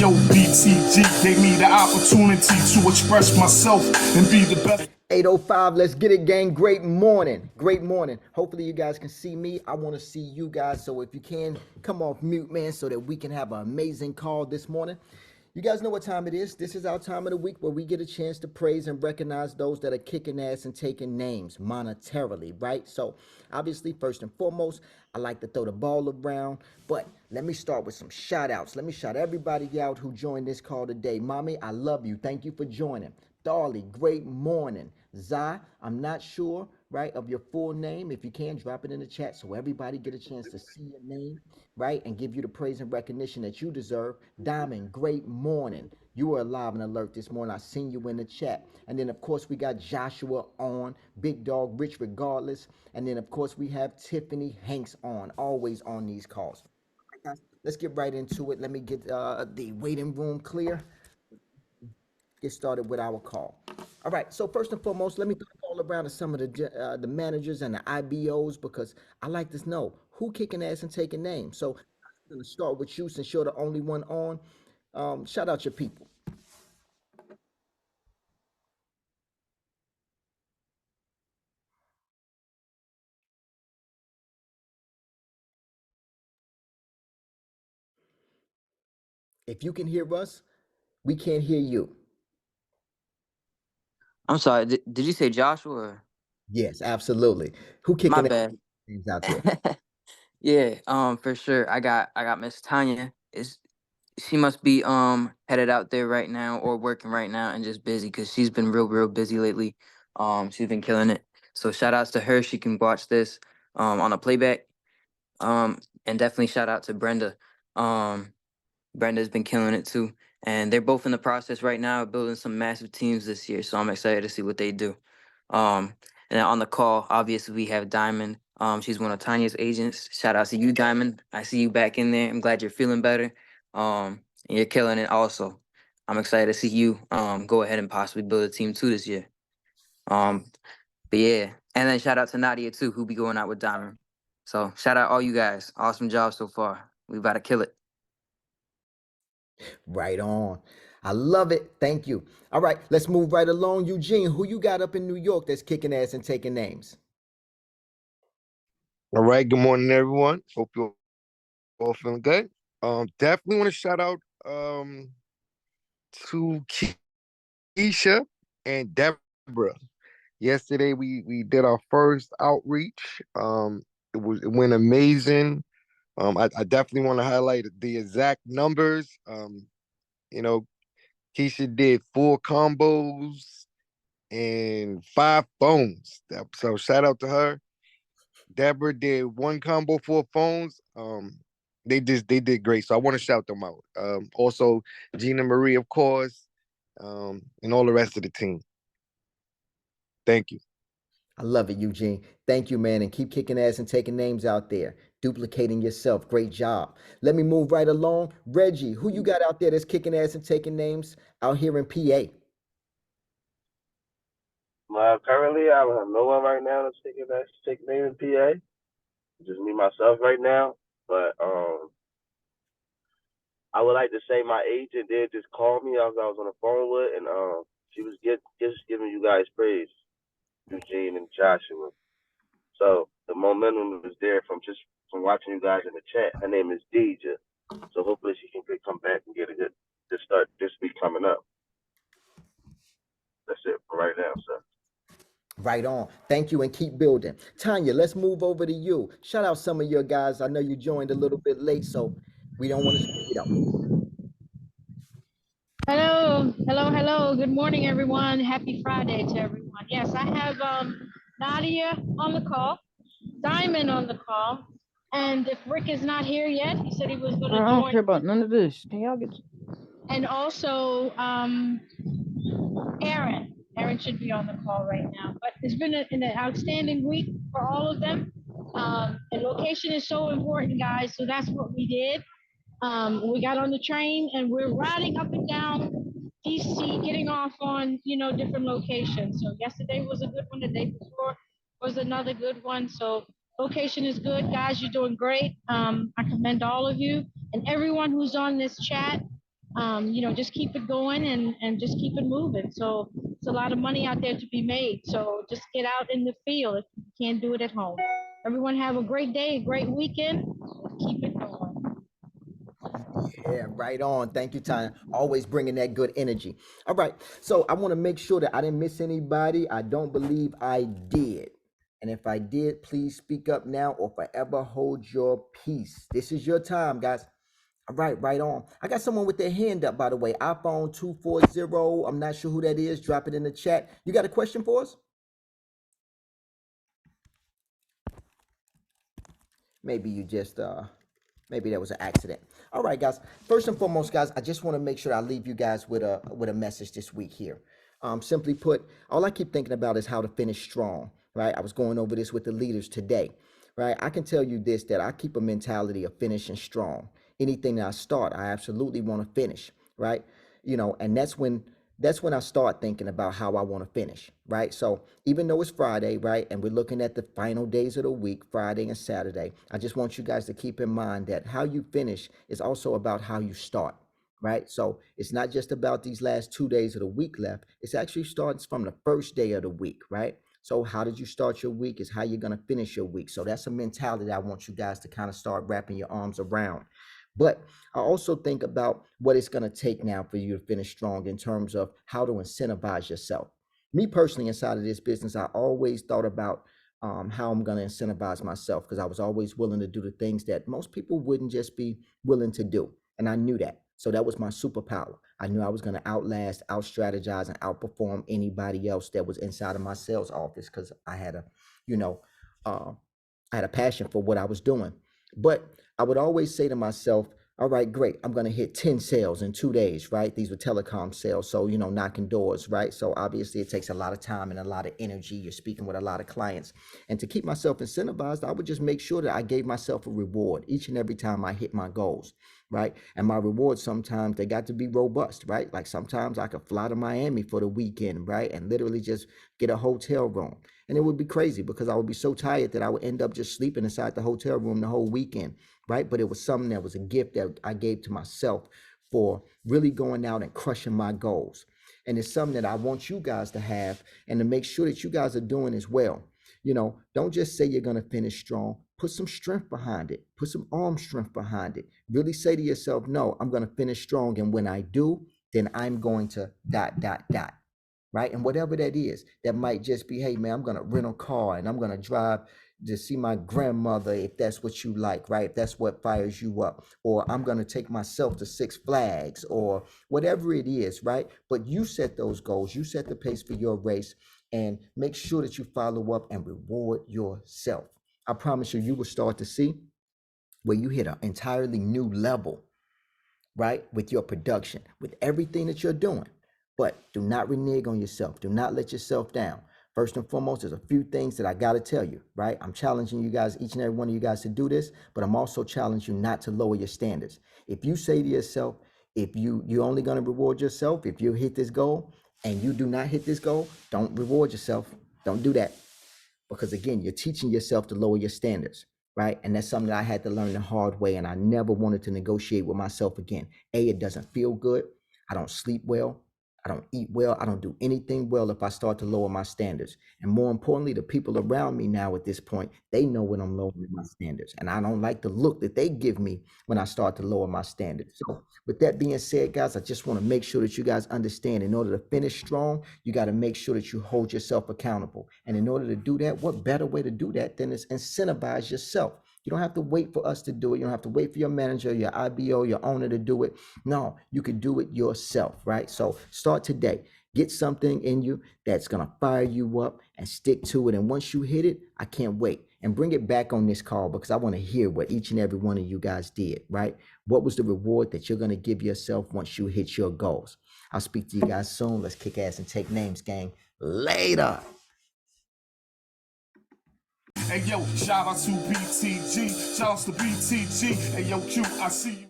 Yo, BTG gave me the opportunity to express myself and be the best. 8:05, let's get it, gang. Great morning. Great morning. Hopefully, you guys can see me. I want to see you guys. So, if you can, come off mute, man, so that we can have an amazing call this morning. You guys know what time it is. This is our time of the week where we get a chance to praise and recognize those that are kicking ass and taking names monetarily, right? So, obviously, first and foremost, I like to throw the ball around, but let me start with some shout outs. Let me shout everybody out who joined this call today. Mommy, I love you. Thank you for joining. Darley, great morning. Zai, I'm not sure, right, of your full name. If you can, drop it in the chat so everybody get a chance to see your name, right, and give you the praise and recognition that you deserve. Diamond, great morning. You were alive and alert this morning. I seen you in the chat. And then, of course, we got Joshua on, Big Dog, Rich Regardless. And then, of course, we have Tiffany Hanks on, always on these calls. Let's get right into it. Let me get the waiting room clear. Get started with our call. All right. So first and foremost, let me throw it all around to some of the managers and the IBOs because I like to know who kicking ass and taking names. So I'm gonna start with you since you're the only one on. Shout out your people. If you can hear us, we can't hear you. I'm sorry. Did you say Joshua? Yes, absolutely. Who My kicking ass bad. names out there? Yeah, for sure. I got Miss Tanya. Is she must be headed out there right now or working right now and just busy because she's been real busy lately. She's been killing it. So shout outs to her. She can watch this on a playback. And definitely shout out to Brenda. Um, Brenda's been killing it too. And they're both in the process right now of building some massive teams this year. So I'm excited to see what they do. Um, and then on the call, obviously we have Diamond. She's one of Tanya's agents. Shout out to you, Diamond. I see you back in there. I'm glad you're feeling better. And you're killing it also. I'm excited to see you go ahead and possibly build a team too this year. Um, but yeah. And then shout out to Nadia too, who be going out with Diamond. So shout out all you guys. Awesome job so far. We about to kill it. Right on. I love it. Thank you. All right, let's move right along. Eugene, who you got up in New York that's kicking ass and taking names? All right, good morning, everyone. Hope you're all feeling good. Definitely want to shout out to Keisha and Deborah. Yesterday we did our first outreach. It went amazing. I definitely want to highlight the exact numbers. You know, Keisha did 4 combos and 5 phones. So shout out to her. Deborah did 1 combo, 4 phones. They did great. So I want to shout them out. Also Gina Marie, of course, and all the rest of the team. Thank you. I love it, Eugene. Thank you, man, and keep kicking ass and taking names out there, duplicating yourself. Great job. Let me move right along. Reggie, who you got out there that's kicking ass and taking names out here in PA? Well, currently, I don't have no one right now that's taking name in PA. Just me myself right now. But I would like to say my agent did just call me. I was on the phone with, and she was just giving you guys praise, Eugene and Joshua. So the momentum is there from watching you guys in the chat. Her name is Deja. So hopefully she can come back and get a good start this week coming up. That's it for right now, sir. Right on. Thank you and keep building. Tanya, let's move over to you. Shout out some of your guys. I know you joined a little bit late, so we don't want to skip you out. Hello. Good morning, everyone. Happy Friday to everyone. Yes, I have Nadia on the call, Diamond on the call, and if Rick is not here yet, he said he was going to join. I don't care about none of this. Can y'all get? And also Aaron. Aaron should be on the call right now. But it's been an outstanding week for all of them. And location is so important, guys. So that's what we did. We got on the train and we're riding up and down DC, getting off on, different locations. So yesterday was a good one. The day before was another good one. So location is good. Guys, you're doing great. I commend all of you and everyone who's on this chat. just keep it going and just keep it moving. So it's a lot of money out there to be made. So just get out in the field if you can't do it at home. Everyone have a great day, a great weekend. Keep it going. Yeah, right on. Thank you, Tanya. Always bringing that good energy. All right. So I want to make sure that I didn't miss anybody. I don't believe I did. And if I did, please speak up now or forever hold your peace. This is your time, guys. All right, right on. I got someone with their hand up, by the way. iPhone 240. I'm not sure who that is. Drop it in the chat. You got a question for us? Maybe you just maybe that was an accident. All right, guys. First and foremost, guys, I just want to make sure I leave you guys with a message this week here. Simply put, all I keep thinking about is how to finish strong, right? I was going over this with the leaders today, right? I can tell you this, that I keep a mentality of finishing strong. Anything that I start, I absolutely want to finish, right? And that's when I start thinking about how I want to finish, right? So even though it's Friday, right, and we're looking at the final days of the week, Friday and Saturday, I just want you guys to keep in mind that how you finish is also about how you start, right? So it's not just about these last 2 days of the week left. It's actually starts from the first day of the week, right? So how did you start your week is how you're going to finish your week. So that's a mentality that I want you guys to kind of start wrapping your arms around. But I also think about what it's going to take now for you to finish strong in terms of how to incentivize yourself. Me personally, inside of this business, I always thought about how I'm going to incentivize myself because I was always willing to do the things that most people wouldn't just be willing to do. And I knew that. So that was my superpower. I knew I was going to outlast, out strategize, and outperform anybody else that was inside of my sales office because I had a passion for what I was doing. But I would always say to myself, all right, great. I'm going to hit 10 sales in 2 days, right? These were telecom sales. So, knocking doors, right? So obviously it takes a lot of time and a lot of energy. You're speaking with a lot of clients. And to keep myself incentivized, I would just make sure that I gave myself a reward each and every time I hit my goals, right? And my rewards, sometimes they got to be robust, right? Like sometimes I could fly to Miami for the weekend, right? And literally just get a hotel room. And it would be crazy because I would be so tired that I would end up just sleeping inside the hotel room the whole weekend, right? But it was something that was a gift that I gave to myself for really going out and crushing my goals. And it's something that I want you guys to have and to make sure that you guys are doing as well. Don't just say you're going to finish strong. Put some strength behind it. Put some arm strength behind it. Really say to yourself, no, I'm going to finish strong. And when I do, then I'm going to ... Right? And whatever that is, that might just be, hey, man, I'm going to rent a car and I'm going to drive to see my grandmother if that's what you like, right? If that's what fires you up. Or I'm going to take myself to Six Flags or whatever it is, right? But you set those goals. You set the pace for your race and make sure that you follow up and reward yourself. I promise you, you will start to see where you hit an entirely new level, right? With your production, with everything that you're doing. But do not renege on yourself. Do not let yourself down. First and foremost, there's a few things that I got to tell you, right? I'm challenging you guys, each and every one of you guys to do this, but I'm also challenging you not to lower your standards. If you say to yourself, if you're only going to reward yourself, if you hit this goal and you do not hit this goal, don't reward yourself. Don't do that. Because again, you're teaching yourself to lower your standards, right? And that's something that I had to learn the hard way. And I never wanted to negotiate with myself again. It doesn't feel good. I don't sleep well. I don't eat well. I don't do anything well if I start to lower my standards. And more importantly, the people around me now at this point, they know when I'm lowering my standards. And I don't like the look that they give me when I start to lower my standards. So with that being said, guys, I just want to make sure that you guys understand in order to finish strong, you got to make sure that you hold yourself accountable. And in order to do that, what better way to do that than is incentivize yourself? You don't have to wait for us to do it. You don't have to wait for your manager, your IBO, your owner to do it. No, you can do it yourself, right? So start today. Get something in you that's going to fire you up and stick to it. And once you hit it, I can't wait. And bring it back on this call because I want to hear what each and every one of you guys did, right? What was the reward that you're going to give yourself once you hit your goals? I'll speak to you guys soon. Let's kick ass and take names, gang. Later. Hey yo, shout out to BTG, shout out to BTG. Hey yo, Q, I see you.